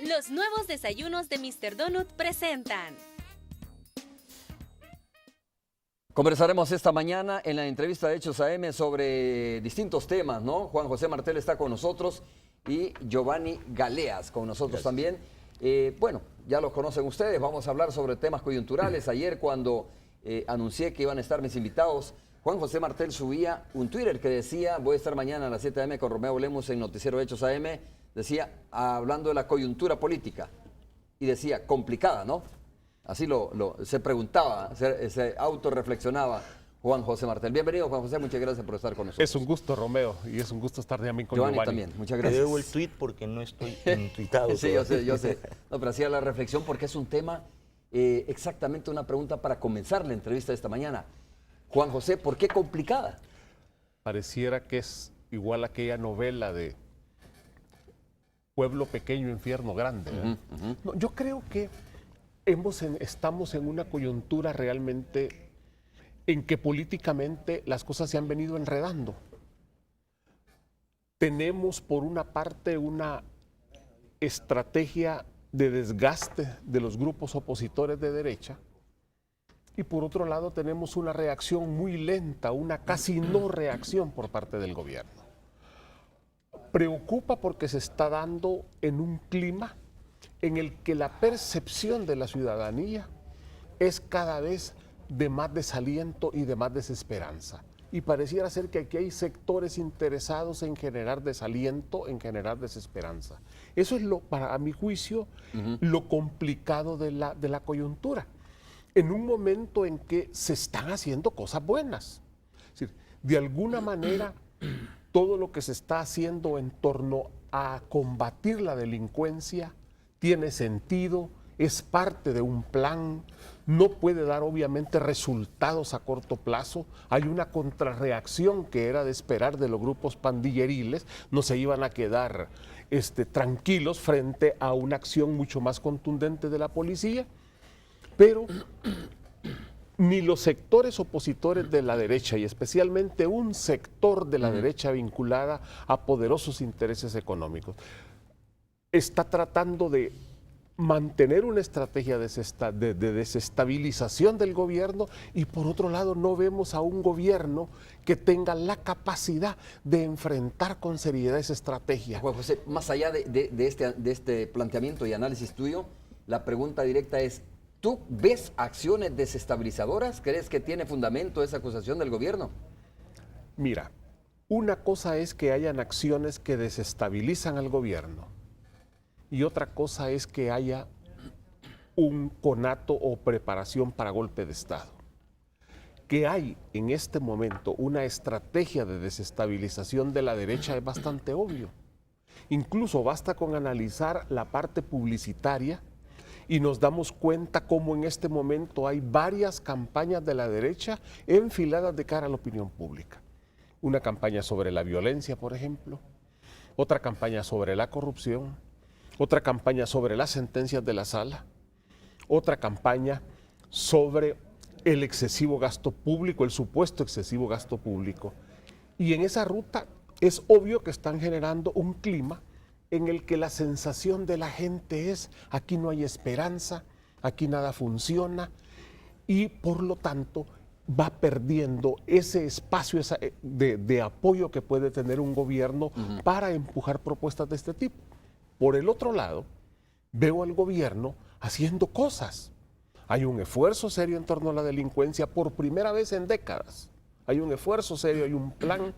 Los nuevos desayunos de Mr. Donut presentan. Conversaremos esta mañana en la entrevista de Hechos AM sobre distintos temas, ¿no? Juan José Martel está con nosotros y Giovanni Galeas con nosotros también. Bueno, ya los conocen ustedes, vamos a hablar sobre temas coyunturales. Ayer cuando anuncié que iban a estar mis invitados, Juan José Martel subía un Twitter que decía, voy a estar mañana a las 7 AM con Romeo Lemus en Noticiero Hechos AM, decía, hablando de la coyuntura política, y decía, complicada, ¿no? Así se preguntaba, se autorreflexionaba Juan José Martel. Bienvenido, Juan José, muchas gracias por estar con nosotros. Es un gusto, Romeo, y es un gusto estar también con Giovanni. Giovanni. También, muchas Te gracias. debo el tweet porque no estoy entuitado. Sí, yo sé. No, pero hacía la reflexión porque es un tema, exactamente una pregunta para comenzar la entrevista de esta mañana. Juan José, ¿por qué complicada? Pareciera que es igual a aquella novela de Pueblo Pequeño, Infierno Grande. No, yo creo que estamos en una coyuntura realmente en que políticamente las cosas se han venido enredando. Tenemos por una parte una estrategia de desgaste de los grupos opositores de derecha y por otro lado tenemos una reacción muy lenta, una casi no reacción por parte del gobierno. Preocupa porque se está dando en un clima en el que la percepción de la ciudadanía es cada vez de más desaliento y de más desesperanza. Y pareciera ser que aquí hay sectores interesados en generar desaliento, en generar desesperanza. Eso es, para mi juicio, lo complicado de la coyuntura. En un momento en que se están haciendo cosas buenas. Es decir, de alguna manera, todo lo que se está haciendo en torno a combatir la delincuencia tiene sentido, es parte de un plan, no puede dar obviamente resultados a corto plazo. Hay una contrarreacción que era de esperar de los grupos pandilleriles, no se iban a quedar tranquilos frente a una acción mucho más contundente de la policía, pero ni los sectores opositores de la derecha y especialmente un sector de la derecha vinculada a poderosos intereses económicos está tratando de mantener una estrategia de desestabilización del gobierno y por otro lado no vemos a un gobierno que tenga la capacidad de enfrentar con seriedad esa estrategia. Juan José, más allá de este planteamiento y análisis tuyo, la pregunta directa es, ¿tú ves acciones desestabilizadoras? ¿Crees que tiene fundamento esa acusación del gobierno? Mira, una cosa es que hayan acciones que desestabilizan al gobierno y otra cosa es que haya un conato o preparación para golpe de Estado. Que hay en este momento una estrategia de desestabilización de la derecha es bastante obvio. Incluso basta con analizar la parte publicitaria y nos damos cuenta cómo en este momento hay varias campañas de la derecha enfiladas de cara a la opinión pública. Una campaña sobre la violencia, por ejemplo, otra campaña sobre la corrupción, otra campaña sobre las sentencias de la sala, otra campaña sobre el excesivo gasto público, el supuesto excesivo gasto público. Y en esa ruta es obvio que están generando un clima en el que la sensación de la gente es aquí no hay esperanza, aquí nada funciona y por lo tanto va perdiendo ese espacio de apoyo que puede tener un gobierno para empujar propuestas de este tipo. Por el otro lado, veo al gobierno haciendo cosas. Hay un esfuerzo serio en torno a la delincuencia por primera vez en décadas. Hay un esfuerzo serio, hay un plan,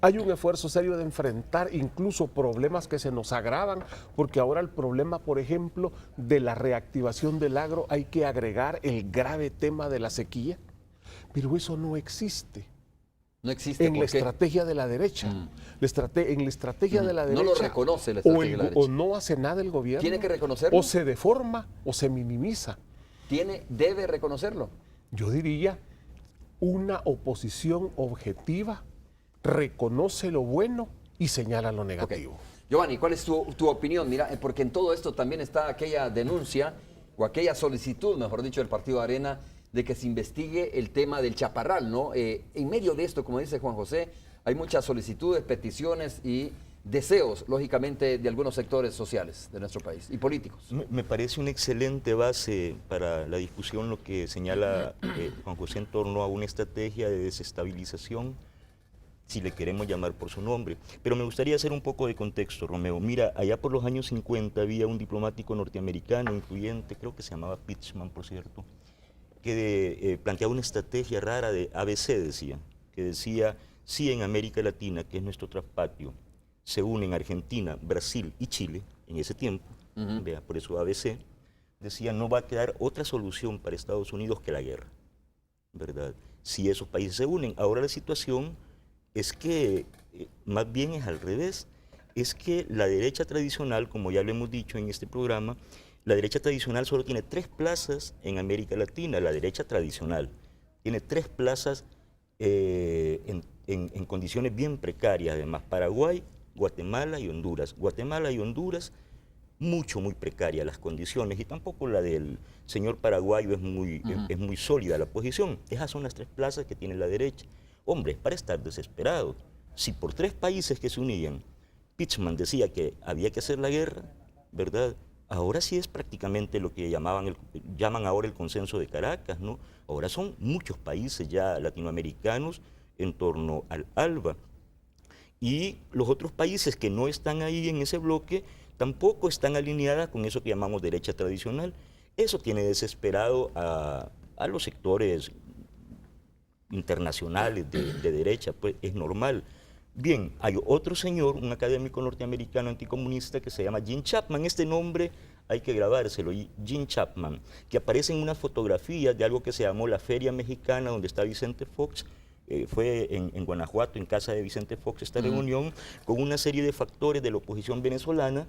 hay un esfuerzo serio de enfrentar incluso problemas que se nos agravan, porque ahora el problema, por ejemplo, de la reactivación del agro, hay que agregar el grave tema de la sequía, pero eso no existe. No existe en la estrategia de la derecha. En la estrategia de la derecha. No lo reconoce la estrategia de la derecha. O no hace nada el gobierno. Tiene que reconocerlo. O se deforma o se minimiza. Debe reconocerlo. Yo diría, una oposición objetiva reconoce lo bueno y señala lo negativo. Okay. Giovanni, ¿cuál es tu opinión? Mira, porque en todo esto también está aquella denuncia o aquella solicitud, mejor dicho, del Partido Arena de que se investigue el tema del Chaparral, ¿no? En medio de esto, como dice Juan José, hay muchas solicitudes, peticiones y deseos, lógicamente, de algunos sectores sociales de nuestro país y políticos. Me parece una excelente base para la discusión lo que señala Juan José en torno a una estrategia de desestabilización, si le queremos llamar por su nombre. Pero me gustaría hacer un poco de contexto, Romeo. Mira, allá por los años 50 había un diplomático norteamericano influyente, creo que se llamaba Pittman, por cierto, que planteaba una estrategia rara de ABC, decía, que decía, si en América Latina, que es nuestro traspatio, se unen Argentina, Brasil y Chile, en ese tiempo, vea, por eso ABC, decía, no va a quedar otra solución para Estados Unidos que la guerra, ¿verdad? Si esos países se unen. Ahora la situación es que más bien es al revés, es que la derecha tradicional, como ya lo hemos dicho en este programa, la derecha tradicional solo tiene 3 plazas en América Latina, la derecha tradicional tiene 3 plazas en condiciones bien precarias, además, Paraguay, Guatemala y Honduras. Guatemala y Honduras, muy precarias las condiciones, y tampoco la del señor paraguayo es muy sólida la posición. Esas son las 3 plazas que tiene la derecha. Hombre, es para estar desesperado. Si por 3 países que se unían, Pittman decía que había que hacer la guerra, ¿verdad? Ahora sí es prácticamente lo que llaman ahora el consenso de Caracas, ¿no? Ahora son muchos países ya latinoamericanos en torno al ALBA. Y los otros países que no están ahí en ese bloque tampoco están alineadas con eso que llamamos derecha tradicional. Eso tiene desesperado a los sectores internacionales de derecha, pues es normal. Bien, hay otro señor, un académico norteamericano anticomunista que se llama Jim Chapman. Este nombre hay que grabárselo, Jim Chapman, que aparece en una fotografía de algo que se llamó la Feria Mexicana, donde está Vicente Fox. Fue en Guanajuato, en casa de Vicente Fox, esta reunión, con una serie de factores de la oposición venezolana.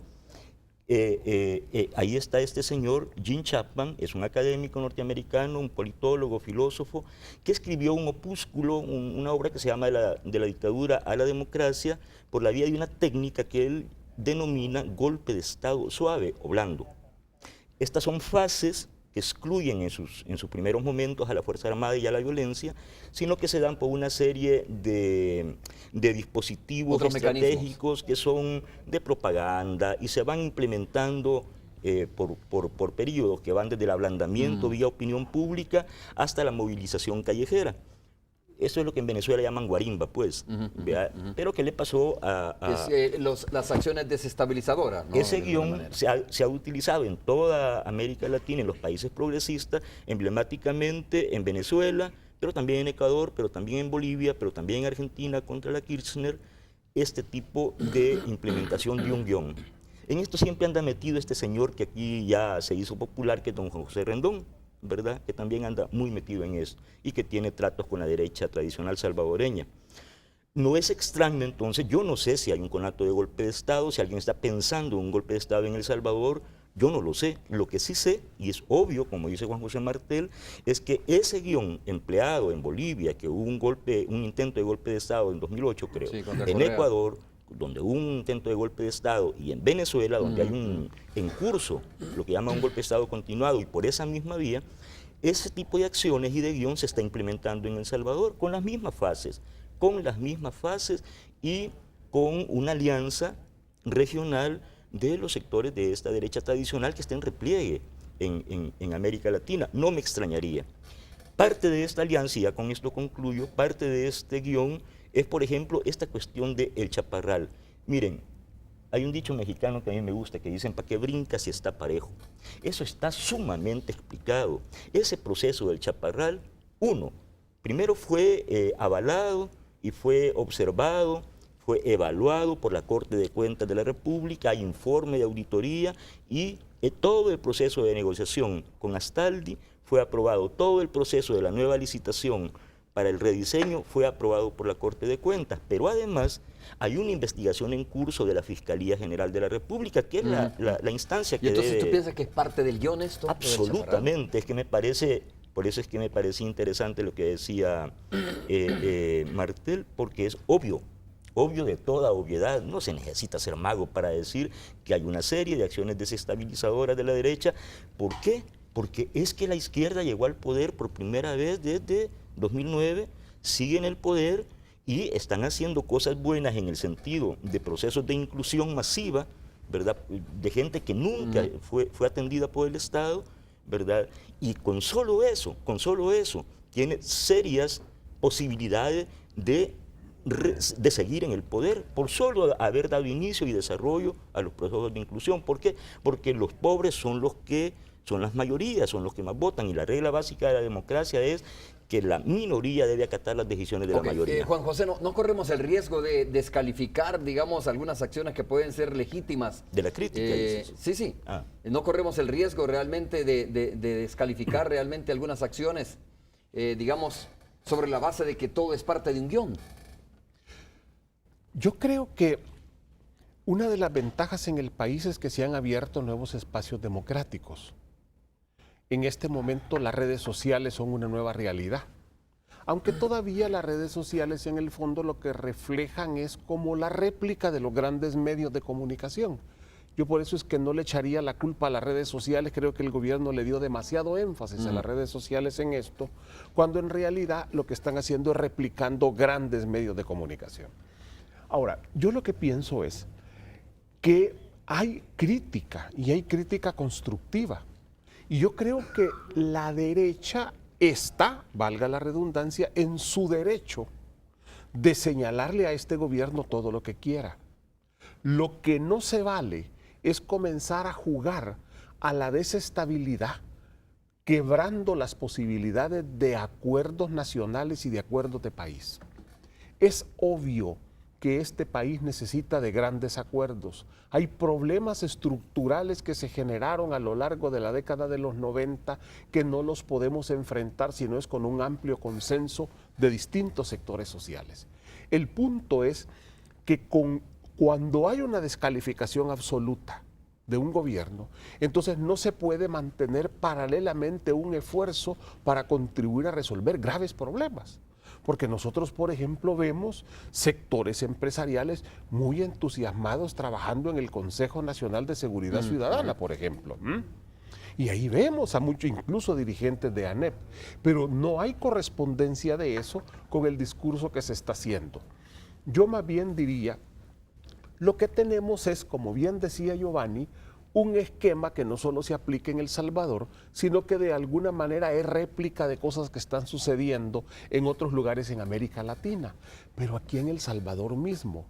Ahí está este señor, Jim Chapman, es un académico norteamericano, un politólogo, filósofo, que escribió un opúsculo, una obra que se llama de la dictadura a la democracia, por la vía de una técnica que él denomina golpe de Estado suave o blando. Estas son fases que excluyen en sus primeros momentos a la Fuerza Armada y a la violencia, sino que se dan por una serie de dispositivos estratégicos que son de propaganda y se van implementando por periodos que van desde el ablandamiento vía opinión pública hasta la movilización callejera. Eso es lo que en Venezuela llaman guarimba, pues. Pero ¿qué le pasó las acciones desestabilizadoras, ¿no? Ese guión se ha utilizado en toda América Latina, en los países progresistas, emblemáticamente en Venezuela, pero también en Ecuador, pero también en Bolivia, pero también en Argentina contra la Kirchner, este tipo de implementación de un guión. En esto siempre anda metido este señor que aquí ya se hizo popular, que es don José Rendón, ¿verdad? Que también anda muy metido en eso y que tiene tratos con la derecha tradicional salvadoreña. No es extraño entonces, yo no sé si hay un conato de golpe de Estado, si alguien está pensando en un golpe de Estado en El Salvador, yo no lo sé. Lo que sí sé, y es obvio, como dice Juan José Martel, es que ese guión empleado en Bolivia, que hubo un intento de golpe de Estado en 2008, creo, sí, en Ecuador, donde hubo un intento de golpe de Estado, y en Venezuela, donde hay en curso lo que llaman un golpe de Estado continuado, y por esa misma vía, ese tipo de acciones y de guión se está implementando en El Salvador con las mismas fases y con una alianza regional de los sectores de esta derecha tradicional que está en repliegue en América Latina. No me extrañaría. Parte de esta alianza, y ya con esto concluyo, parte de este guión es, por ejemplo, esta cuestión del chaparral. Miren, hay un dicho mexicano que a mí me gusta, que dicen, ¿para qué brinca si está parejo? Eso está sumamente explicado. Ese proceso del chaparral, primero fue avalado y fue observado, fue evaluado por la Corte de Cuentas de la República, hay informe de auditoría y todo el proceso de negociación con Astaldi fue aprobado, todo el proceso de la nueva licitación para el rediseño fue aprobado por la Corte de Cuentas, pero además hay una investigación en curso de la Fiscalía General de la República, que es la instancia que entonces debe... ¿tú piensas que es parte del guión esto? Absolutamente, es que me parece, por eso es que me parecía interesante lo que decía Martel, porque es obvio de toda obviedad, no se necesita ser mago para decir que hay una serie de acciones desestabilizadoras de la derecha. ¿Por qué? Porque es que la izquierda llegó al poder por primera vez desde 2009, sigue en el poder y están haciendo cosas buenas en el sentido de procesos de inclusión masiva, ¿verdad? De gente que nunca fue atendida por el Estado, ¿verdad? Y con solo eso, tiene serias posibilidades de seguir en el poder, por solo haber dado inicio y desarrollo a los procesos de inclusión. ¿Por qué? Porque los pobres son las mayorías, son los que más votan, y la regla básica de la democracia es que la minoría debe acatar las decisiones de la mayoría. Juan José, ¿no corremos el riesgo de descalificar, digamos, algunas acciones que pueden ser legítimas? De la crítica, dices. Sí. ¿No corremos el riesgo realmente de descalificar realmente algunas acciones, digamos, sobre la base de que todo es parte de un guión? Yo creo que una de las ventajas en el país es que se han abierto nuevos espacios democráticos. En este momento las redes sociales son una nueva realidad. Aunque todavía las redes sociales en el fondo lo que reflejan es como la réplica de los grandes medios de comunicación. Yo por eso es que no le echaría la culpa a las redes sociales. Creo que el gobierno le dio demasiado énfasis a las redes sociales en esto, cuando en realidad lo que están haciendo es replicando grandes medios de comunicación. Ahora, yo lo que pienso es que hay crítica, y hay crítica constructiva. Y yo creo que la derecha está, valga la redundancia, en su derecho de señalarle a este gobierno todo lo que quiera. Lo que no se vale es comenzar a jugar a la desestabilidad, quebrando las posibilidades de acuerdos nacionales y de acuerdos de país. Es obvio que este país necesita de grandes acuerdos. Hay problemas estructurales que se generaron a lo largo de la década de los 90 que no los podemos enfrentar si no es con un amplio consenso de distintos sectores sociales. El punto es que cuando hay una descalificación absoluta de un gobierno, entonces no se puede mantener paralelamente un esfuerzo para contribuir a resolver graves problemas. Porque nosotros, por ejemplo, vemos sectores empresariales muy entusiasmados trabajando en el Consejo Nacional de Seguridad Ciudadana, por ejemplo. Y ahí vemos a muchos, incluso dirigentes de ANEP. Pero no hay correspondencia de eso con el discurso que se está haciendo. Yo más bien diría, lo que tenemos es, como bien decía Giovanni, un esquema que no solo se aplica en El Salvador, sino que de alguna manera es réplica de cosas que están sucediendo en otros lugares en América Latina. Pero aquí en El Salvador mismo,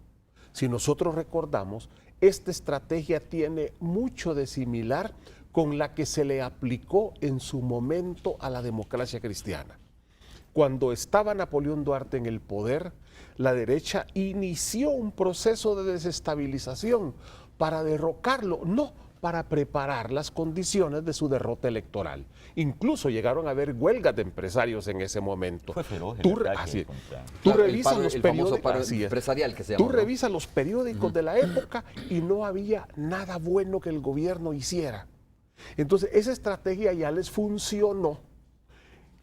si nosotros recordamos, esta estrategia tiene mucho de similar con la que se le aplicó en su momento a la democracia cristiana. Cuando estaba Napoleón Duarte en el poder, la derecha inició un proceso de desestabilización para derrocarlo, no para preparar las condiciones de su derrota electoral. Incluso llegaron a haber huelgas de empresarios en ese momento. Fue feroz Tú revisas los periódicos empresarial que se llama, Tú revisas los periódicos de la época y no había nada bueno que el gobierno hiciera. Entonces, esa estrategia ya les funcionó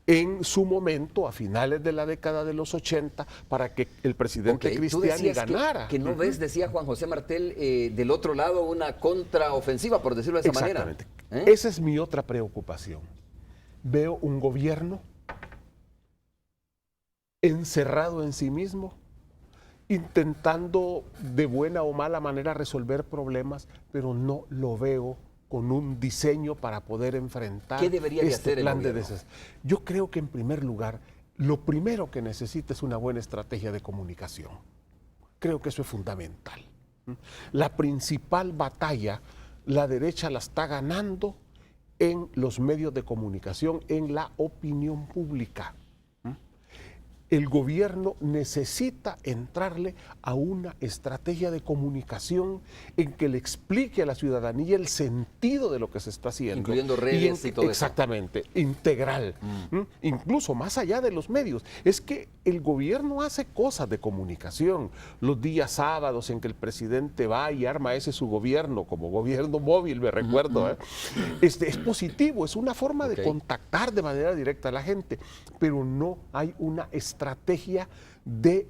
en su momento, a finales de la década de los 80, para que el presidente Cristiani ganara. Que no ves, decía Juan José Martel, del otro lado una contraofensiva, por decirlo de esa manera. Exactamente. Esa es mi otra preocupación. Veo un gobierno encerrado en sí mismo, intentando de buena o mala manera resolver problemas, pero no lo veo con un diseño para poder enfrentar ¿Qué debería de hacer el plan de gobierno? Yo creo que en primer lugar, lo primero que necesita es una buena estrategia de comunicación. Creo que eso es fundamental. La principal batalla, la derecha la está ganando en los medios de comunicación, en la opinión pública. El gobierno necesita entrarle a una estrategia de comunicación en que le explique a la ciudadanía el sentido de lo que se está haciendo. Incluyendo redes y todo eso. Exactamente, integral. Incluso más allá de los medios. Es que el gobierno hace cosas de comunicación. Los días sábados en que el presidente va y arma ese su gobierno, como gobierno móvil, me recuerdo. Es positivo, es una forma de contactar de manera directa a la gente, pero no hay una estrategia de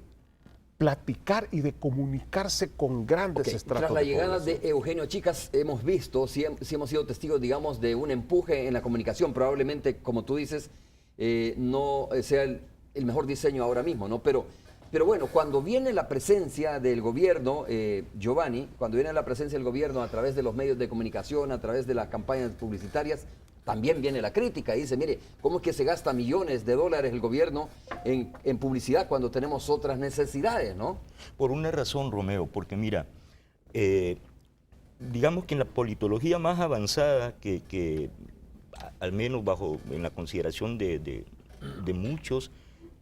platicar y de comunicarse con grandes estratos. Tras la llegada de Eugenio Chicas, hemos visto, si hemos sido testigos, digamos, de un empuje en la comunicación. Probablemente, como tú dices, no sea el mejor diseño ahora mismo, ¿no? Pero Pero bueno, cuando viene la presencia del gobierno, Giovanni, cuando viene la presencia del gobierno a través de los medios de comunicación, a través de las campañas publicitarias, también viene la crítica. Y dice, mire, ¿cómo es que se gasta millones de dólares el gobierno en publicidad cuando tenemos otras necesidades, no? Por una razón, Romeo, porque mira, digamos que en la politología más avanzada, que al menos en la consideración de muchos,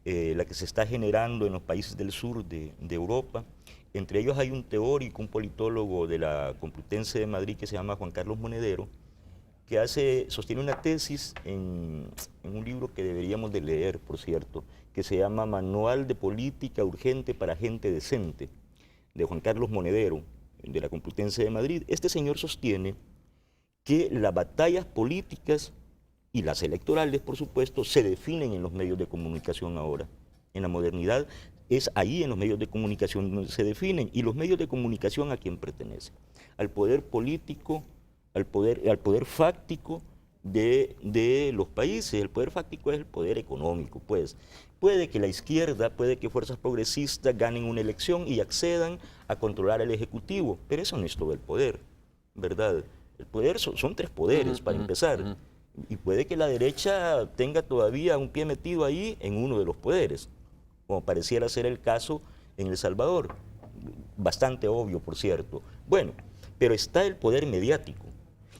la que se está generando en los países del sur de Europa, entre ellos hay un teórico, un politólogo de la Complutense de Madrid que se llama Juan Carlos Monedero, que sostiene una tesis en un libro que deberíamos de leer, por cierto, que se llama Manual de Política Urgente para Gente Decente, de Juan Carlos Monedero, de la Complutense de Madrid. Este señor sostiene que las batallas políticas y las electorales, por supuesto, se definen en los medios de comunicación ahora. En la modernidad es ahí en los medios de comunicación donde se definen. ¿Y los medios de comunicación a quién pertenecen? Al poder político, al poder fáctico de los países. El poder fáctico es el poder económico, pues. Puede que la izquierda, puede que fuerzas progresistas ganen una elección y accedan a controlar el Ejecutivo, pero eso no es todo el poder, ¿verdad? El poder son tres poderes, para empezar. Y puede que la derecha tenga todavía un pie metido ahí en uno de los poderes, como pareciera ser el caso en El Salvador. Bastante obvio, por cierto. Bueno, pero está el poder mediático.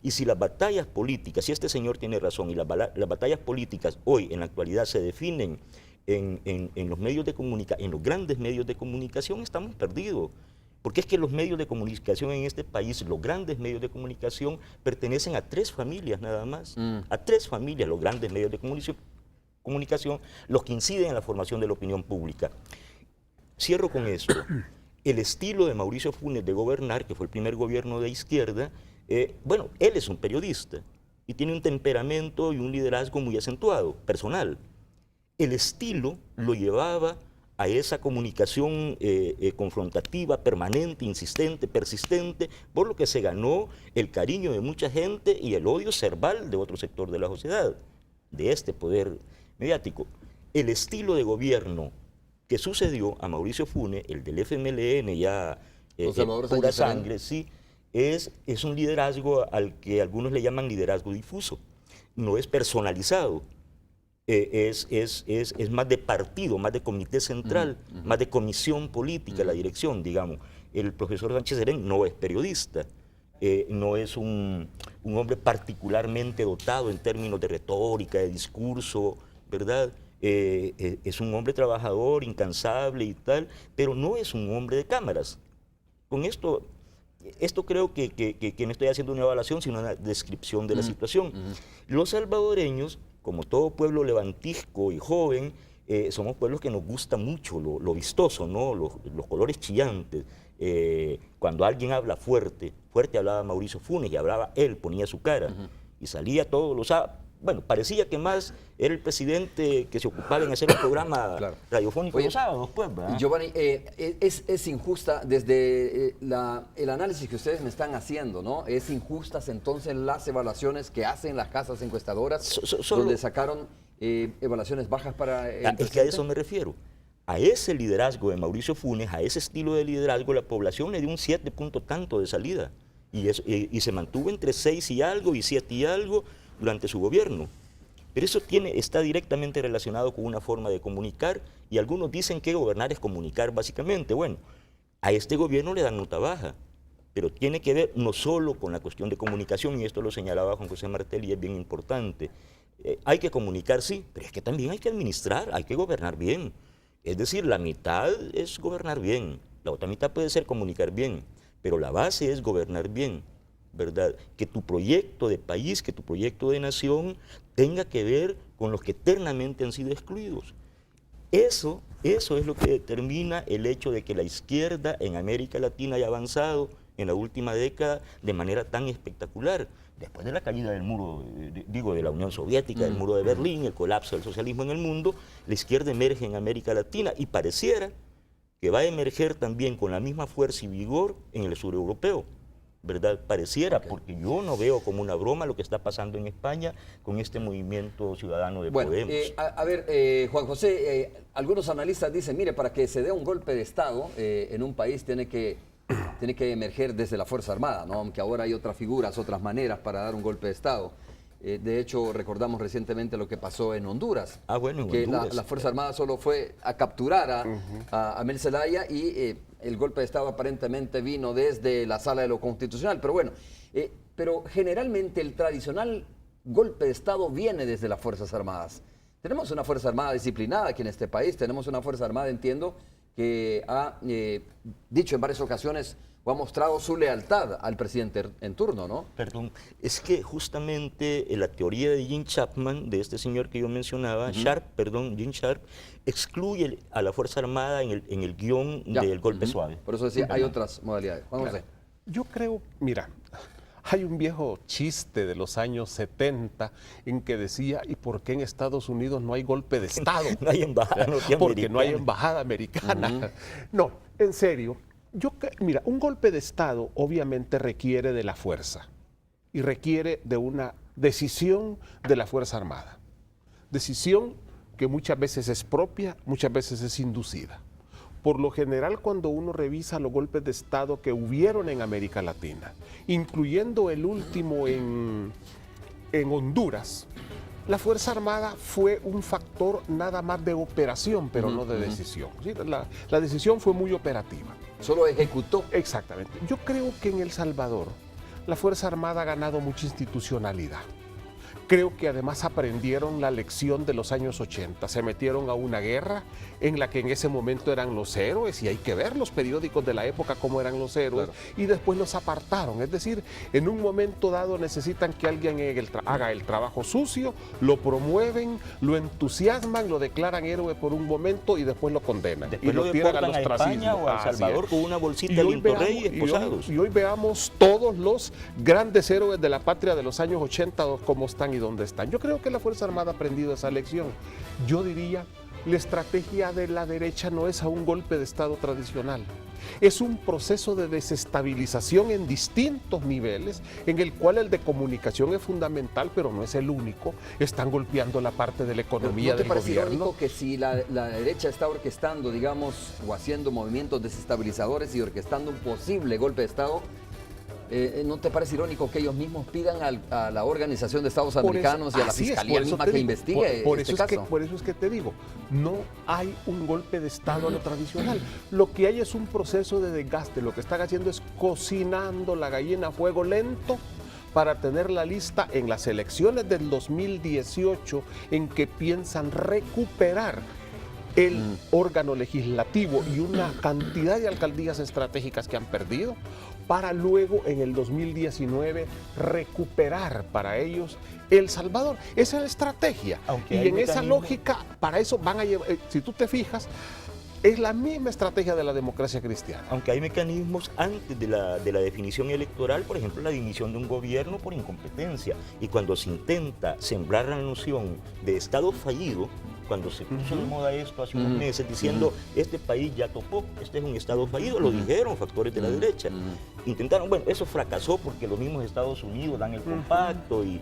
Y si las batallas políticas, si este señor tiene razón, y las batallas políticas hoy, en la actualidad, se definen en los medios de comunicación, en los grandes medios de comunicación, estamos perdidos. Porque es que los medios de comunicación en este país, los grandes medios de comunicación, pertenecen a 3 familias nada más. A 3 familias, los grandes medios de comunicación, los que inciden en la formación de la opinión pública. Cierro con esto. El estilo de Mauricio Funes de gobernar, que fue el primer gobierno de izquierda, bueno, él es un periodista y tiene un temperamento y un liderazgo muy acentuado, personal. El estilo lo llevaba a esa comunicación confrontativa, permanente, insistente, persistente, por lo que se ganó el cariño de mucha gente y el odio cerval de otro sector de la sociedad, de este poder mediático. El estilo de gobierno que sucedió a Mauricio Funes, el del FMLN ya pura sangre, sí, es un liderazgo al que algunos le llaman liderazgo difuso. No es personalizado. Es más de partido, más de comité central, más de comisión política, la dirección, digamos. El profesor Sánchez Serén no es periodista, no es un hombre particularmente dotado en términos de retórica, de discurso, ¿verdad? Es un hombre trabajador, incansable y tal, pero no es un hombre de cámaras. Con esto creo que no estoy haciendo una evaluación, sino una descripción de la situación. Los salvadoreños, como todo pueblo levantisco y joven, somos pueblos que nos gusta mucho lo vistoso, ¿no? Los colores chillantes. Cuando alguien habla fuerte hablaba Mauricio Funes y hablaba él, ponía su cara y salía todos los sábados. Bueno, parecía que más era el presidente que se ocupaba en hacer un programa radiofónico los sábados, pues, ¿verdad? Giovanni, es injusta desde el análisis que ustedes me están haciendo, ¿no? ¿Es injustas entonces las evaluaciones que hacen las casas encuestadoras, donde sacaron evaluaciones bajas para el Es que a eso me refiero. A ese liderazgo de Mauricio Funes, a ese estilo de liderazgo, la población le dio un 7 punto tanto de salida. Y se mantuvo entre 6 y algo y 7 y algo durante su gobierno. Pero eso está directamente relacionado con una forma de comunicar, y algunos dicen que gobernar es comunicar básicamente. Bueno, a este gobierno le dan nota baja, pero tiene que ver no solo con la cuestión de comunicación, y esto lo señalaba Juan José Martel y es bien importante. Hay que comunicar, sí, pero es que también hay que administrar, hay que gobernar bien. Es decir, la mitad es gobernar bien, la otra mitad puede ser comunicar bien, pero la base es gobernar bien, ¿verdad? Que tu proyecto de país, que tu proyecto de nación tenga que ver con los que eternamente han sido excluidos. Eso es lo que determina el hecho de que la izquierda en América Latina haya avanzado en la última década de manera tan espectacular. Después de la caída del muro, de la Unión Soviética, del muro de Berlín, el colapso del socialismo en el mundo, la izquierda emerge en América Latina y pareciera que va a emerger también con la misma fuerza y vigor en el sur europeo, ¿verdad? Pareciera, porque yo no veo como una broma lo que está pasando en España con este movimiento ciudadano de Podemos. Juan José, algunos analistas dicen, mire, para que se dé un golpe de Estado en un país tiene que emerger desde la Fuerza Armada, ¿no? Aunque ahora hay otras figuras, otras maneras para dar un golpe de Estado. De hecho, recordamos recientemente lo que pasó en Honduras. Bueno, en que Honduras. la Fuerza Armada solo fue a capturar a Mel Zelaya y el golpe de Estado aparentemente vino desde la Sala de lo Constitucional. Pero bueno, pero generalmente el tradicional golpe de Estado viene desde las Fuerzas Armadas. Tenemos una Fuerza Armada disciplinada aquí en este país, tenemos una Fuerza Armada, entiendo, que ha dicho en varias ocasiones o ha mostrado su lealtad al presidente en turno, ¿no? Perdón, es que justamente la teoría de Jim Chapman, de este señor que yo mencionaba, Jim Sharp, excluye a la Fuerza Armada en el guión del golpe suave. Por eso decía, hay otras modalidades. Juan José. Yo creo, mira, hay un viejo chiste de los años 70 en que decía, ¿y por qué en Estados Unidos no hay golpe de Estado? No hay embajada norteamericana. Porque no hay embajada americana. No, en serio. Mira, un golpe de Estado obviamente requiere de la fuerza y requiere de una decisión de la Fuerza Armada. Decisión que muchas veces es propia, muchas veces es inducida. Por lo general, cuando uno revisa los golpes de Estado que hubieron en América Latina, incluyendo el último en Honduras, la Fuerza Armada fue un factor nada más de operación, pero no de decisión. ¿Sí? La decisión fue muy operativa. Solo ejecutó. Exactamente. Yo creo que en El Salvador la Fuerza Armada ha ganado mucha institucionalidad. Creo que además aprendieron la lección de los años 80. Se metieron a una guerra en la que en ese momento eran los héroes, y hay que ver los periódicos de la época cómo eran los héroes, y después los apartaron. Es decir, en un momento dado necesitan que alguien haga el trabajo sucio, lo promueven, lo entusiasman, lo declaran héroe por un momento y después lo condenan. Después y lo tiran a los España o a El Salvador con una bolsita de Lintorrey esposados. Y hoy veamos todos los grandes héroes de la patria de los años 80 cómo están y dónde están. Yo creo que la Fuerza Armada ha aprendido esa lección. Yo diría, la estrategia de la derecha no es a un golpe de Estado tradicional. Es un proceso de desestabilización en distintos niveles, en el cual el de comunicación es fundamental, pero no es el único. Están golpeando la parte de la economía del gobierno. ¿No te parece irónico que si la derecha está orquestando, digamos, o haciendo movimientos desestabilizadores y orquestando un posible golpe de Estado, ¿no te parece irónico que ellos mismos pidan a la Organización de Estados Americanos y a la Fiscalía misma que investigue este caso? Por eso es que te digo, no hay un golpe de Estado a lo tradicional. Lo que hay es un proceso de desgaste. Lo que están haciendo es cocinando la gallina a fuego lento para tenerla lista en las elecciones del 2018, en que piensan recuperar el órgano legislativo y una cantidad de alcaldías estratégicas que han perdido, para luego en el 2019 recuperar para ellos El Salvador. Esa es la estrategia. Y en esa lógica, para eso van a llevar, si tú te fijas, es la misma estrategia de la democracia cristiana. Aunque hay mecanismos antes de la definición electoral, por ejemplo, la dimisión de un gobierno por incompetencia. Y cuando se intenta sembrar la noción de Estado fallido, cuando se puso de moda esto hace unos meses, diciendo, este país ya topó, este es un Estado fallido, lo dijeron factores de la derecha. Intentaron, bueno, eso fracasó porque los mismos Estados Unidos dan el compacto y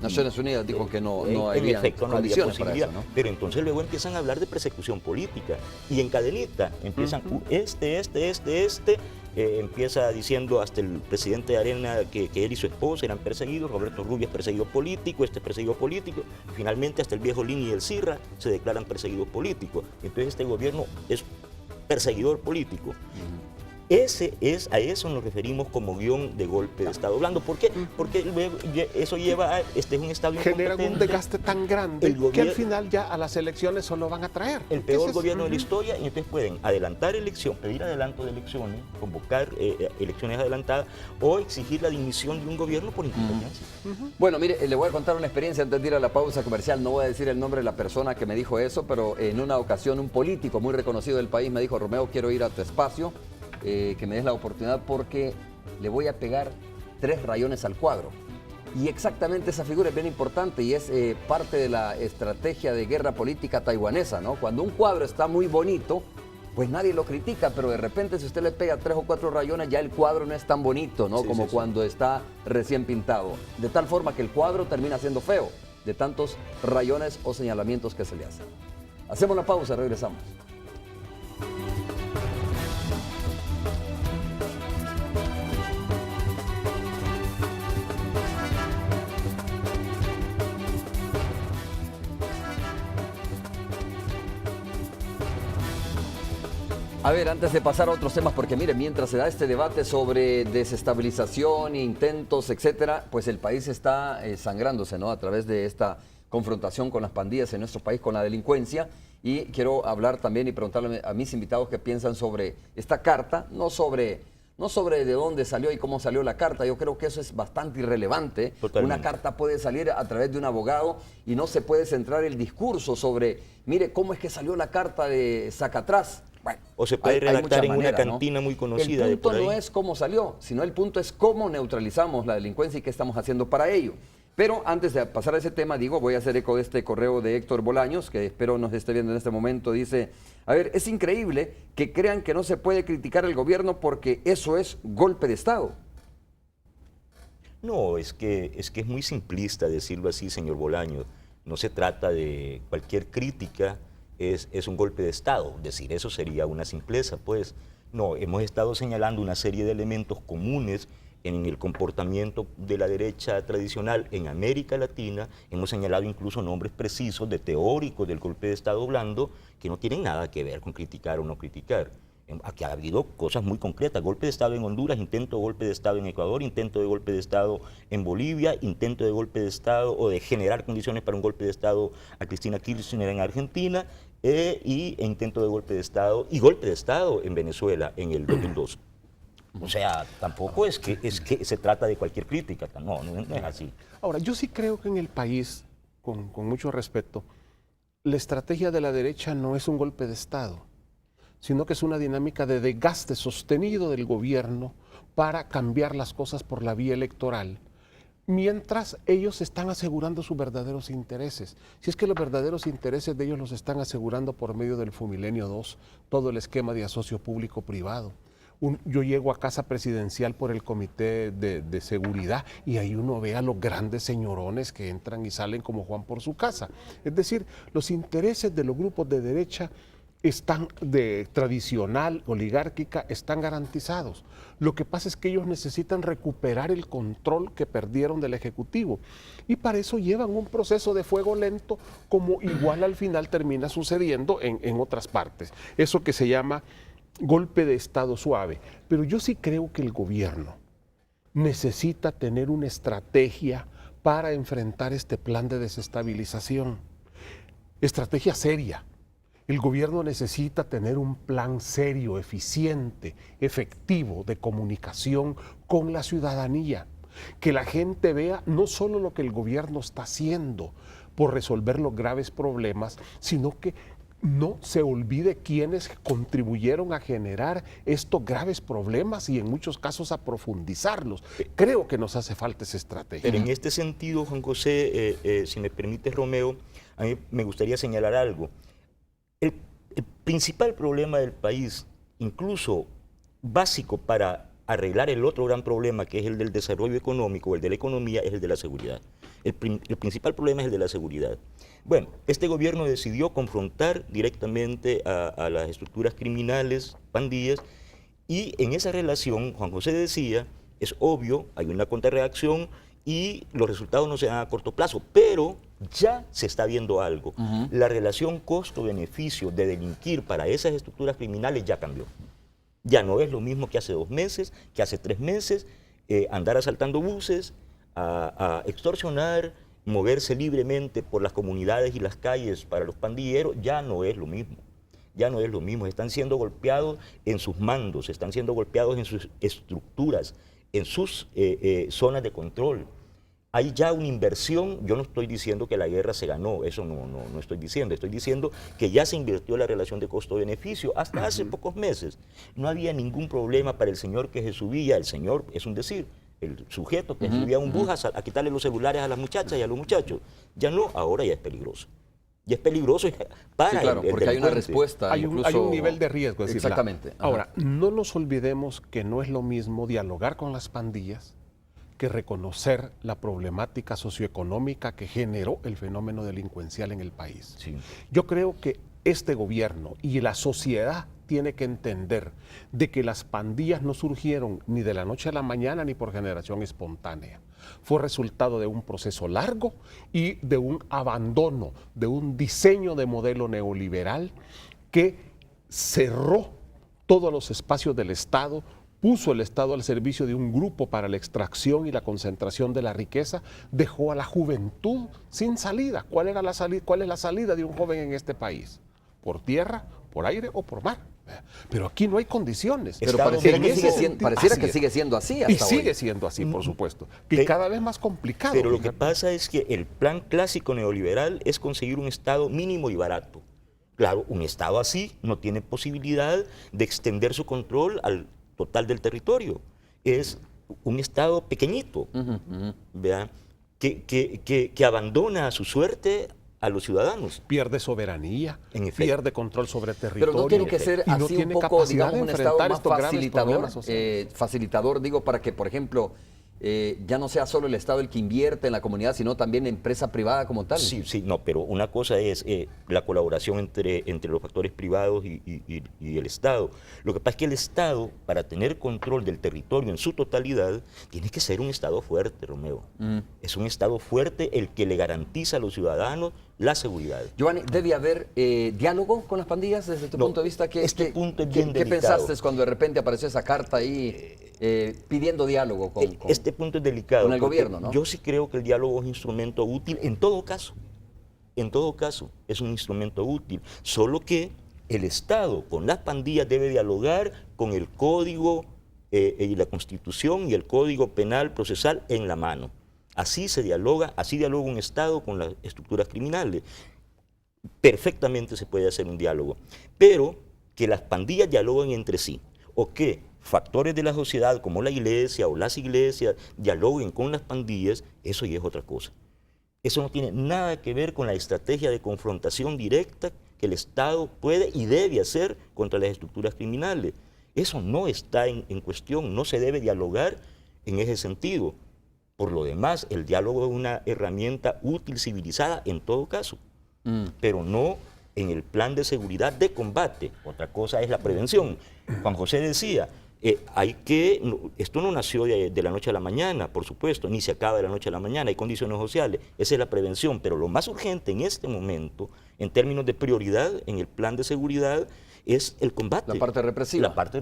Naciones Unidas dijo que no había condiciones para eso, ¿no? Pero entonces luego empiezan a hablar de persecución política y en cadenita empiezan empieza diciendo hasta el presidente de Arena que él y su esposa eran perseguidos, Roberto Rubio es perseguido político, este es perseguido político, y finalmente hasta el viejo Lini y el Sirra se declaran perseguidos políticos. Entonces este gobierno es perseguidor político. A eso nos referimos como guión de golpe de Estado blando. ¿Por qué? Porque luego eso lleva a, es un Estado incompetente. Generan un desgaste tan grande que al final ya a las elecciones solo van a traer. El peor gobierno de la historia, y entonces pueden adelantar elección, pedir adelanto de elecciones, convocar elecciones adelantadas o exigir la dimisión de un gobierno por incompetencia. Bueno, mire, le voy a contar una experiencia antes de ir a la pausa comercial. No voy a decir el nombre de la persona que me dijo eso, pero en una ocasión un político muy reconocido del país me dijo: Romeo, quiero ir a tu espacio, que me des la oportunidad porque le voy a pegar 3 rayones al cuadro. Y exactamente esa figura es bien importante y es parte de la estrategia de guerra política taiwanesa, ¿no? Cuando un cuadro está muy bonito, pues nadie lo critica, pero de repente si usted le pega 3 o 4 rayones, ya el cuadro no es tan bonito, ¿no? Sí, Como cuando está recién pintado. De tal forma que el cuadro termina siendo feo, de tantos rayones o señalamientos que se le hacen. Hacemos la pausa, regresamos. A ver, antes de pasar a otros temas, porque mire, mientras se da este debate sobre desestabilización, intentos, etcétera, pues el país está sangrándose, ¿no? A través de esta confrontación con las pandillas en nuestro país, con la delincuencia. Y quiero hablar también y preguntarle a mis invitados qué piensan sobre esta carta, no sobre de dónde salió y cómo salió la carta. Yo creo que eso es bastante irrelevante. Totalmente. Una carta puede salir a través de un abogado y no se puede centrar el discurso sobre, mire, cómo es que salió la carta de Sacatrás. Bueno, o se puede redactar en muchas una maneras, cantina muy conocida El de punto por ahí. no es cómo salió, sino el punto es cómo neutralizamos la delincuencia y qué estamos haciendo para ello. Pero antes de pasar a ese tema, voy a hacer eco de este correo de Héctor Bolaños, que espero nos esté viendo en este momento. Dice, a ver, es increíble que crean que no se puede criticar al gobierno porque eso es golpe de Estado. No, es que es muy simplista decirlo así, señor Bolaño. No se trata de cualquier crítica, es un golpe de Estado. Decir eso sería una simpleza, pues. No, hemos estado señalando una serie de elementos comunes en el comportamiento de la derecha tradicional en América Latina. Hemos señalado incluso nombres precisos de teóricos del golpe de Estado blando que no tienen nada que ver con criticar o no criticar. Aquí ha habido cosas muy concretas: golpe de Estado en Honduras, intento de golpe de Estado en Ecuador, intento de golpe de Estado en Bolivia, intento de golpe de Estado o de generar condiciones para un golpe de Estado a Cristina Kirchner en Argentina, y intento de golpe de Estado y golpe de Estado en Venezuela en el 2002. O sea, tampoco es que se trata de cualquier crítica, no es así. Ahora, yo sí creo que en el país, con mucho respeto, la estrategia de la derecha no es un golpe de Estado, sino que es una dinámica de desgaste sostenido del gobierno para cambiar las cosas por la vía electoral, mientras ellos están asegurando sus verdaderos intereses. Si es que los verdaderos intereses de ellos los están asegurando por medio del Fumilenio 2, todo el esquema de asocio público-privado. Yo llego a casa presidencial por el comité de seguridad y ahí uno ve a los grandes señorones que entran y salen como Juan por su casa. Es decir, los intereses de los grupos de derecha están de tradicional, oligárquica, están garantizados. Lo que pasa es que ellos necesitan recuperar el control que perdieron del Ejecutivo y para eso llevan un proceso de fuego lento, como igual al final termina sucediendo en otras partes. Eso que se llama golpe de Estado suave. Pero yo sí creo que el gobierno necesita tener una estrategia para enfrentar este plan de desestabilización. Estrategia seria. El gobierno necesita tener un plan serio, eficiente, efectivo de comunicación con la ciudadanía. Que la gente vea no solo lo que el gobierno está haciendo por resolver los graves problemas, sino que no se olvide quiénes contribuyeron a generar estos graves problemas y en muchos casos a profundizarlos. Creo que nos hace falta esa estrategia. Pero en este sentido, Juan José, si me permite, Romeo, a mí me gustaría señalar algo. El principal problema del país, incluso básico para arreglar el otro gran problema, que es el del desarrollo económico, el de la economía, es el de la seguridad. El principal problema es el de la seguridad. Bueno, este gobierno decidió confrontar directamente a las estructuras criminales, pandillas, y en esa relación, Juan José decía, es obvio, hay una contrarreacción y los resultados no se dan a corto plazo, pero ya se está viendo algo. La relación costo-beneficio de delinquir para esas estructuras criminales ya cambió. Ya no es lo mismo que hace 2 meses, que hace 3 meses, andar asaltando buses, a extorsionar, moverse libremente por las comunidades y las calles para los pandilleros, ya no es lo mismo. Ya no es lo mismo. Están siendo golpeados en sus mandos, están siendo golpeados en sus estructuras, en sus zonas de control. Hay ya una inversión. Yo no estoy diciendo que la guerra se ganó, eso no estoy diciendo. Estoy diciendo que ya se invirtió la relación de costo-beneficio. Hasta hace pocos meses no había ningún problema para el señor que se subía, el señor es un decir, el sujeto que subía a un bus a quitarle los celulares a las muchachas y a los muchachos. Ya no, ahora ya es peligroso. Y es peligroso para Sí, claro, el porque hay una delincuente. respuesta. Hay un incluso- nivel de riesgo. Es decir, Exactamente. Ajá. Ahora, no nos olvidemos que no es lo mismo dialogar con las pandillas que reconocer la problemática socioeconómica que generó el fenómeno delincuencial en el país. Sí. Yo creo que este gobierno y la sociedad tiene que entender de que las pandillas no surgieron ni de la noche a la mañana ni por generación espontánea. Fue resultado de un proceso largo y de un abandono, de un diseño de modelo neoliberal que cerró todos los espacios del Estado, puso el Estado al servicio de un grupo para la extracción y la concentración de la riqueza, dejó a la juventud sin salida. ¿Cuál es la salida de un joven en este país? ¿Por tierra, por aire o por mar? Pero aquí no hay condiciones. Pero Estado pareciera, en que ese sigue, sentido, pareciera así que es. sigue siendo así Y hasta sigue hoy. siendo así, por supuesto. Y Pe- cada vez más complicado. Pero lo que fíjate. pasa es que el plan clásico neoliberal es conseguir un Estado mínimo y barato. Claro, un Estado así no tiene posibilidad de extender su control al total del territorio. Es un Estado pequeñito, ¿verdad? Que abandona a su suerte a los ciudadanos. Pierde soberanía, En efecto. pierde control sobre territorio. Pero no tiene que ser y no así tiene un poco, capacidad digamos, de un Estado enfrentar más estos graves facilitador, problemas sociales. facilitador, digo, para que, por ejemplo, ya no sea solo el Estado el que invierte en la comunidad, sino también la empresa privada como tal. Sí, sí, no, pero una cosa es la colaboración entre los factores privados y el Estado. Lo que pasa es que el Estado, para tener control del territorio en su totalidad, tiene que ser un Estado fuerte, Romeo. Es un Estado fuerte el que le garantiza a los ciudadanos la seguridad. Giovanni, ¿debe haber diálogo con las pandillas desde tu No, punto de vista? este punto es bien ¿Qué delicado. pensaste cuando de repente apareció esa carta ahí pidiendo diálogo con Este punto es delicado. con el porque gobierno, ¿no? Yo sí creo que el diálogo es un instrumento útil en todo caso. En todo caso, es un instrumento útil. Solo que el Estado con las pandillas debe dialogar con el Código y la Constitución y el Código Penal Procesal en la mano. Así dialoga un Estado con las estructuras criminales. Perfectamente se puede hacer un diálogo, pero que las pandillas dialoguen entre sí, o que factores de la sociedad como la iglesia o las iglesias dialoguen con las pandillas, eso ya es otra cosa. Eso no tiene nada que ver con la estrategia de confrontación directa que el Estado puede y debe hacer contra las estructuras criminales. Eso no está en cuestión, no se debe dialogar en ese sentido. Por lo demás, el diálogo es una herramienta útil, civilizada en todo caso, pero no en el plan de seguridad de combate. Otra cosa es la prevención. Juan José decía, esto no nació de la noche a la mañana, por supuesto, ni se acaba de la noche a la mañana, hay condiciones sociales, esa es la prevención, pero lo más urgente en este momento, en términos de prioridad en el plan de seguridad, es el combate. La parte represiva. La parte,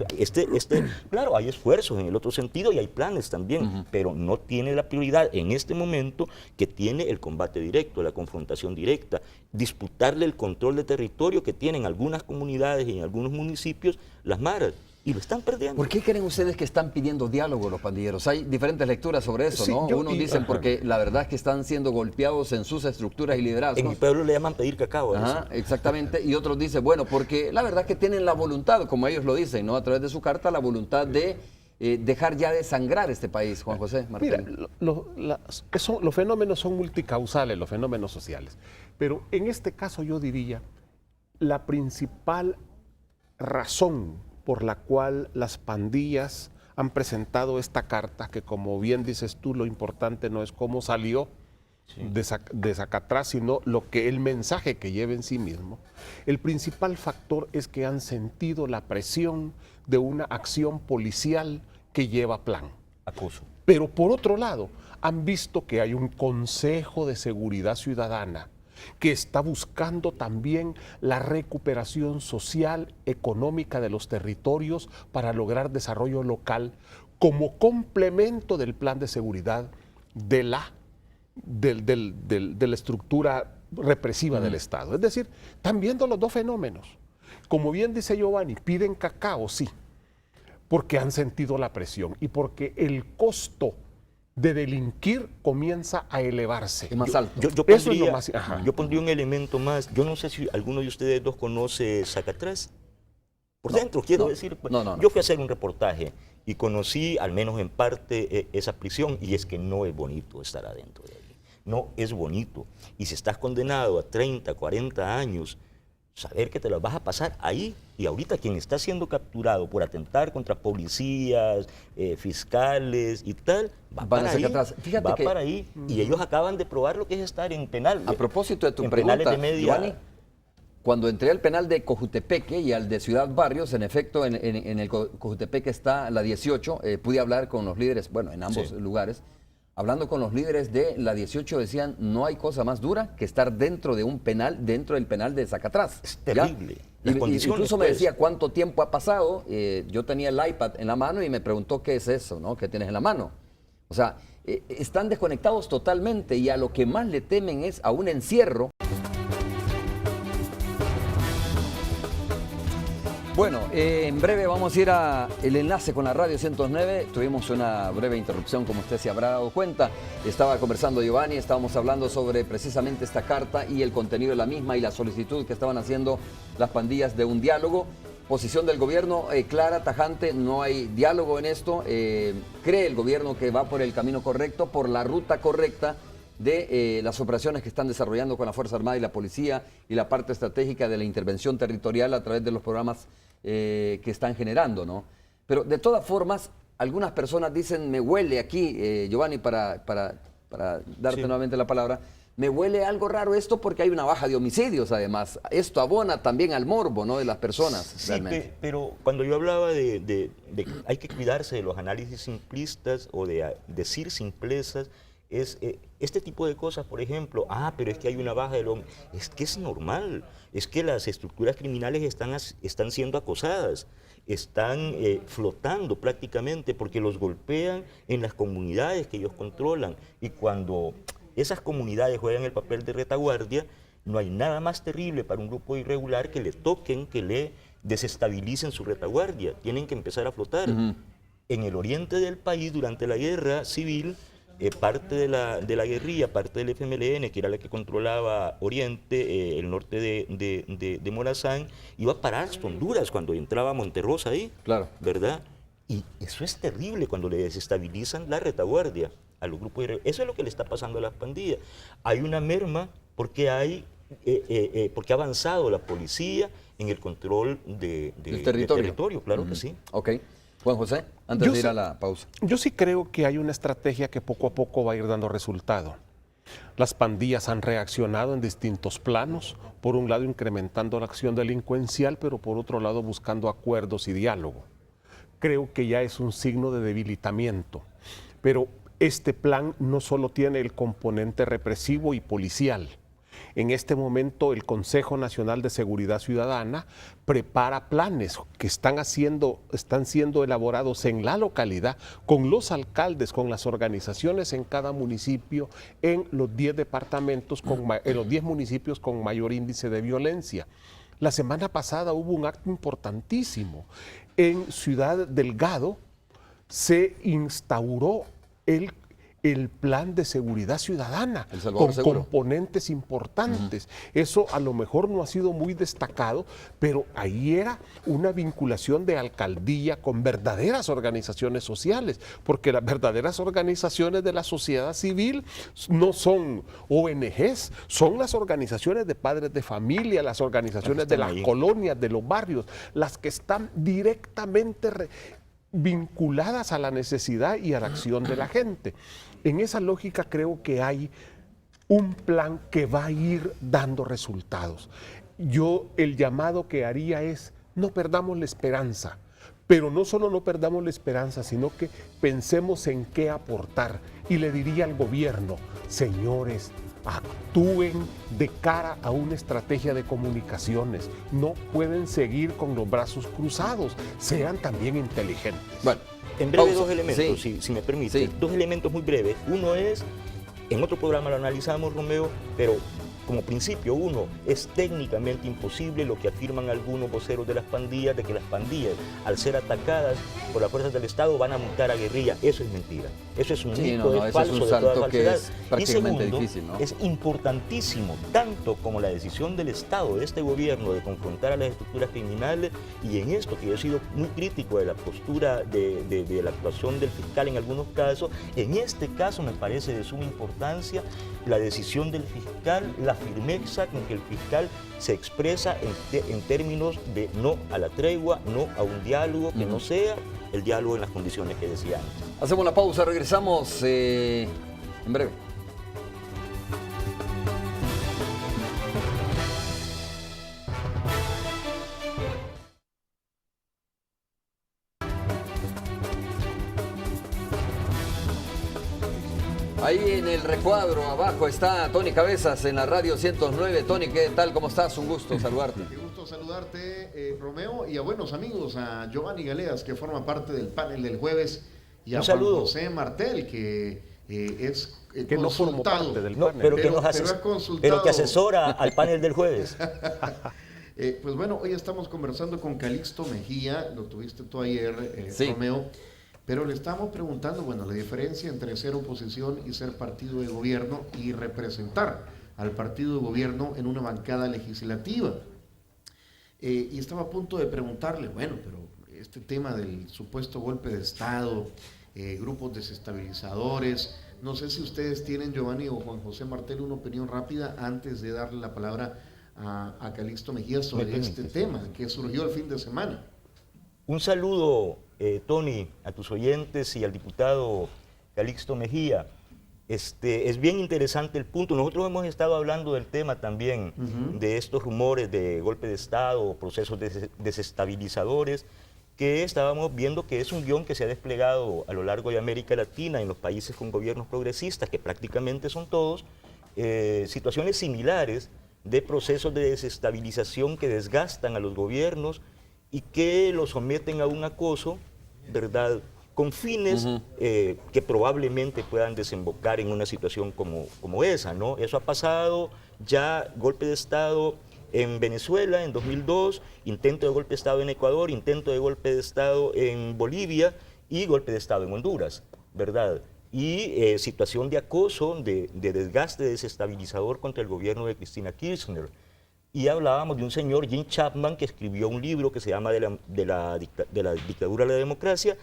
claro, hay esfuerzos en el otro sentido y hay planes también, pero no tiene la prioridad en este momento que tiene el combate directo, la confrontación directa, disputarle el control de territorio que tienen algunas comunidades y en algunos municipios las maras. Y lo están perdiendo. ¿Por qué creen ustedes que están pidiendo diálogo los pandilleros? Hay diferentes lecturas sobre eso, Sí, ¿no? Unos dicen ajá. porque la verdad es que están siendo golpeados en sus estructuras y liderazgos. En mi pueblo le llaman pedir cacao a Ajá, eso. exactamente. Y otros dicen, bueno, porque la verdad es que tienen la voluntad, como ellos lo dicen, ¿no? A través de su carta, la voluntad de dejar ya de sangrar este país, Juan José Mira, Martel. los fenómenos son multicausales, los fenómenos sociales. Pero en este caso yo diría, la principal razón por la cual las pandillas han presentado esta carta, que como bien dices tú, lo importante no es cómo salió de Zacatrás, sino el mensaje que lleva en sí mismo. El principal factor es que han sentido la presión de una acción policial que lleva plan. Acoso. Pero por otro lado, han visto que hay un Consejo de Seguridad Ciudadana que está buscando también la recuperación social, económica de los territorios para lograr desarrollo local como complemento del plan de seguridad de la estructura represiva del Estado. Es decir, están viendo los dos fenómenos. Como bien dice Giovanni, piden cacao, sí, porque han sentido la presión y porque el costo de delinquir comienza a elevarse. Es más alto. Yo Eso es lo pondría, más- ajá. yo pondría un elemento más. Yo no sé si alguno de ustedes dos conoce Zacatrás. Por dentro, quiero decir. No. Yo fui a hacer un reportaje y conocí, al menos en parte, esa prisión, y es que no es bonito estar adentro de ahí. no es bonito. Y si estás condenado a 30, 40 años, saber que te las vas a pasar ahí. Y ahorita quien está siendo capturado por atentar contra policías, fiscales y tal, va Van para hacia ahí. atrás. Fíjate Va que- para ahí. Y ellos acaban de probar lo que es estar en penal. A propósito de tu en pregunta, penales de media. Giovanni, cuando entré al penal de Cojutepeque y al de Ciudad Barrios, en efecto, en el Cojutepeque está la 18, pude hablar con los líderes, bueno, en ambos Sí. lugares, hablando con los líderes de la 18 decían, no hay cosa más dura que estar dentro de un penal, dentro del penal de Zacatrás. Es ¿ya? terrible. Las condiciones, Incluso me pues. decía cuánto tiempo ha pasado, yo tenía el iPad en la mano y me preguntó qué es eso, ¿no? ¿Qué tienes en la mano? O sea, están desconectados totalmente y a lo que más le temen es a un encierro. Bueno, en breve vamos a ir al enlace con la Radio 109. Tuvimos una breve interrupción, como usted se habrá dado cuenta. Estaba conversando Giovanni, estábamos hablando sobre precisamente esta carta y el contenido de la misma y la solicitud que estaban haciendo las pandillas de un diálogo. Posición del gobierno clara, tajante, no hay diálogo en esto. Cree el gobierno que va por el camino correcto, por la ruta correcta de las operaciones que están desarrollando con la Fuerza Armada y la Policía y la parte estratégica de la intervención territorial a través de los programas que están generando, ¿no? Pero de todas formas, algunas personas dicen, me huele aquí, Giovanni, para darte nuevamente la palabra, me huele algo raro esto porque hay una baja de homicidios además. Esto abona también al morbo, ¿no?, de las personas. Sí, realmente. pero cuando yo hablaba de que hay que cuidarse de los análisis simplistas o de decir simplezas, es este tipo de cosas, por ejemplo, pero es que hay una baja del hombre. Es que es normal, es que las estructuras criminales están siendo acosadas, están flotando prácticamente porque los golpean en las comunidades que ellos controlan. Y cuando esas comunidades juegan el papel de retaguardia, no hay nada más terrible para un grupo irregular que le toquen, que le desestabilicen su retaguardia. Tienen que empezar a flotar. En el oriente del país, durante la guerra civil, parte de la guerrilla, parte del FMLN, que era la que controlaba Oriente, el norte de Morazán, iba a parar hasta Honduras cuando entraba Monterrosa ahí, Claro. ¿verdad? Y eso es terrible cuando le desestabilizan la retaguardia a los grupos. Eso es lo que le está pasando a las pandillas. Hay una merma porque porque ha avanzado la policía en el control del territorio, claro que sí. Ok. Juan José, antes de ir a la pausa. Yo sí creo que hay una estrategia que poco a poco va a ir dando resultado. Las pandillas han reaccionado en distintos planos, por un lado incrementando la acción delincuencial, pero por otro lado buscando acuerdos y diálogo. Creo que ya es un signo de debilitamiento, pero este plan no solo tiene el componente represivo y policial. En este momento el Consejo Nacional de Seguridad Ciudadana prepara planes que están siendo elaborados en la localidad con los alcaldes, con las organizaciones en cada municipio, en los 10 departamentos, en los 10 municipios con mayor índice de violencia. La semana pasada hubo un acto importantísimo. En Ciudad Delgado se instauró el plan de seguridad ciudadana con componentes importantes. Eso a lo mejor no ha sido muy destacado, pero ahí era una vinculación de alcaldía con verdaderas organizaciones sociales, porque las verdaderas organizaciones de la sociedad civil no son ONGs, son las organizaciones de padres de familia, las organizaciones de las colonias, de los barrios, las que están directamente vinculadas a la necesidad y a la acción de la gente. En esa lógica creo que hay un plan que va a ir dando resultados. Yo el llamado que haría es, no perdamos la esperanza, pero no solo no perdamos la esperanza, sino que pensemos en qué aportar. Y le diría al gobierno, señores, actúen de cara a una estrategia de comunicaciones. No pueden seguir con los brazos cruzados, sean también inteligentes. Bueno, en breve pausa. Dos elementos, Sí. si me permite. Sí. Dos elementos muy breves. Uno es, en otro programa lo analizamos, Romeo, pero como principio, uno, es técnicamente imposible lo que afirman algunos voceros de las pandillas, de que las pandillas, al ser atacadas por las fuerzas del Estado, van a mutar a guerrilla. Eso es mentira. Eso es un mito, es falso, eso es un de toda salto que falsedad. es prácticamente y segundo, difícil, ¿no? es importantísimo, tanto como la decisión del Estado, de este gobierno, de confrontar a las estructuras criminales, y en esto que yo he sido muy crítico de la postura de la actuación del fiscal en algunos casos, en este caso me parece de suma importancia la decisión del fiscal, la firmeza con que el fiscal se expresa en términos de no a la tregua, no a un diálogo que no sea el diálogo en las condiciones que decía antes. Hacemos la pausa, regresamos en breve. Ahí en el recuadro abajo está Tony Cabezas en la radio 109. Tony, ¿qué tal? ¿Cómo estás? Un gusto saludarte. Qué gusto saludarte, Romeo, y a buenos amigos, a Giovanni Galeas, que forma parte del panel del jueves, y a Un Juan saludo. José Martel, que es Que no formó consultado. parte del No, panel. pero, Pero es es consultado. pero que asesora al panel del jueves. Pues bueno, hoy estamos conversando con Calixto Mejía, lo tuviste tú ayer, Sí. Romeo, pero le estamos preguntando, bueno, la diferencia entre ser oposición y ser partido de gobierno y representar al partido de gobierno en una bancada legislativa. Y estaba a punto de preguntarle, bueno, pero este tema del supuesto golpe de Estado, grupos desestabilizadores, no sé si ustedes tienen, Giovanni o Juan José Martel, una opinión rápida antes de darle la palabra a Calixto Mejía sobre este tema que surgió el fin de semana. Un saludo, Tony, a tus oyentes y al diputado Calixto Mejía. Es bien interesante el punto. Nosotros hemos estado hablando del tema también, de estos rumores de golpe de Estado, procesos desestabilizadores, que estábamos viendo que es un guión que se ha desplegado a lo largo de América Latina, en los países con gobiernos progresistas, que prácticamente son todos, situaciones similares de procesos de desestabilización que desgastan a los gobiernos y que los someten a un acoso, ¿verdad?, con fines que probablemente puedan desembocar en una situación como esa, ¿no? Eso ha pasado ya, golpe de Estado en Venezuela en 2002, intento de golpe de Estado en Ecuador, intento de golpe de Estado en Bolivia y golpe de Estado en Honduras, ¿verdad? Y situación de acoso, de desgaste desestabilizador contra el gobierno de Cristina Kirchner. Y hablábamos de un señor, Jim Chapman, que escribió un libro que se llama de la dictadura a la democracia,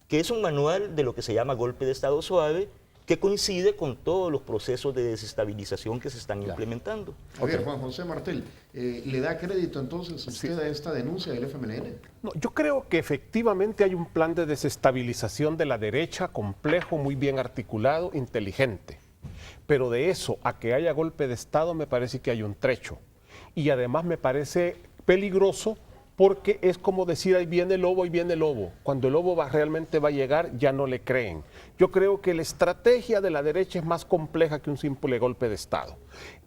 que es un manual de lo que se llama golpe de Estado suave, que coincide con todos los procesos de desestabilización que se están implementando. A ver, Juan José Martel, ¿le da crédito entonces usted a esta denuncia del FMLN? No, yo creo que efectivamente hay un plan de desestabilización de la derecha complejo, muy bien articulado, inteligente. Pero de eso a que haya golpe de Estado me parece que hay un trecho. Y además me parece peligroso porque es como decir, ahí viene el lobo, ahí viene el lobo. Cuando el lobo realmente va a llegar, ya no le creen. Yo creo que la estrategia de la derecha es más compleja que un simple golpe de Estado.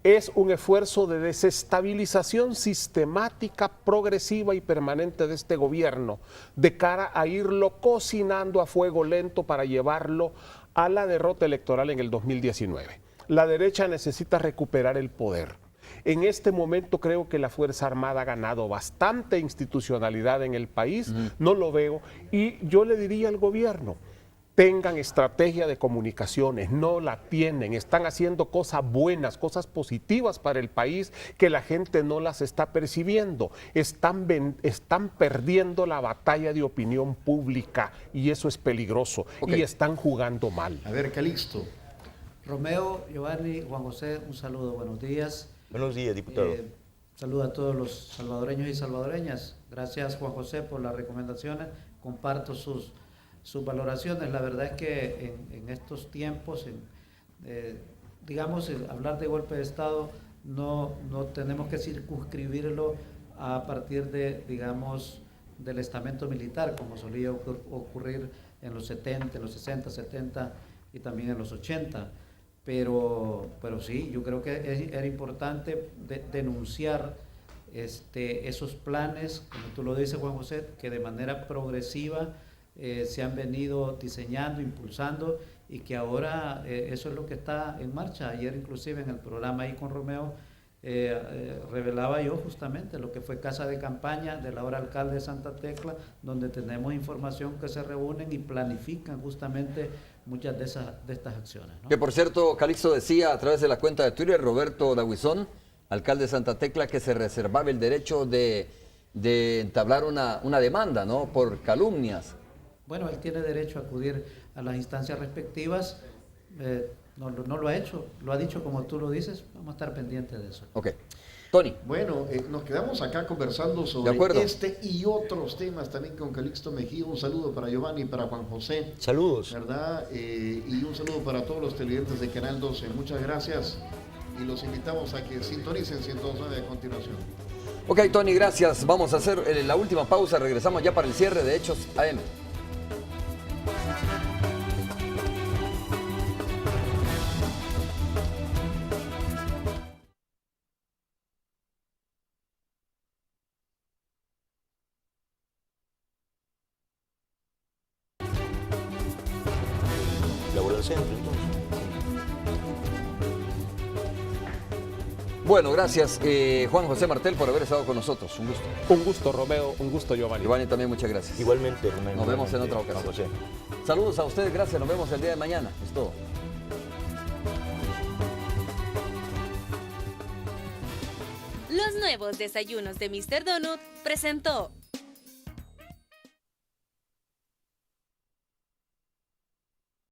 Es un esfuerzo de desestabilización sistemática, progresiva y permanente de este gobierno, de cara a irlo cocinando a fuego lento para llevarlo a la derrota electoral en el 2019. La derecha necesita recuperar el poder. En este momento creo que la Fuerza Armada ha ganado bastante institucionalidad en el país, no lo veo, y yo le diría al gobierno, tengan estrategia de comunicaciones, no la tienen, están haciendo cosas buenas, cosas positivas para el país que la gente no las está percibiendo, están perdiendo la batalla de opinión pública y eso es peligroso y están jugando mal. A ver, Calixto. Romeo, Giovanni, Juan José, un saludo, buenos días. Buenos días, diputado. Saludo a todos los salvadoreños y salvadoreñas. Gracias, Juan José, por las recomendaciones. Comparto sus valoraciones. La verdad es que en estos tiempos, digamos, hablar de golpe de Estado no tenemos que circunscribirlo a partir de, digamos, del estamento militar, como solía ocurrir en los 70, en los 60, 70 y también en los 80. Pero sí, yo creo que era importante denunciar esos planes, como tú lo dices, Juan José, que de manera progresiva se han venido diseñando, impulsando y que ahora eso es lo que está en marcha. Ayer inclusive en el programa ahí con Romeo revelaba yo justamente lo que fue casa de campaña del ahora alcalde de Santa Tecla, donde tenemos información que se reúnen y planifican justamente muchas de estas acciones, ¿no? Que por cierto, Calixto decía a través de la cuenta de Twitter, Roberto Daguizón, alcalde de Santa Tecla, que se reservaba el derecho de entablar una demanda, ¿no?, por calumnias. Bueno, él tiene derecho a acudir a las instancias respectivas. No lo ha hecho, lo ha dicho como tú lo dices, vamos a estar pendientes de eso. Ok. Tony. Bueno, nos quedamos acá conversando sobre este y otros temas también con Calixto Mejía. Un saludo para Giovanni y para Juan José. Saludos. ¿Verdad? Y un saludo para todos los televidentes de Canal 12. Muchas gracias y los invitamos a que sintonicen 102.9 a continuación. Ok, Tony, gracias. Vamos a hacer la última pausa. Regresamos ya para el cierre de Hechos AM. Laboral Centro, entonces. Bueno, gracias Juan José Martel por haber estado con nosotros. Un gusto. Un gusto, Romeo. Un gusto, Giovanni. Giovanni también, muchas gracias. Igualmente, Romeo. Nos vemos en otra ocasión. Juan José. Saludos a ustedes, gracias. Nos vemos el día de mañana. Es todo. Los nuevos desayunos de Mr. Donut presentó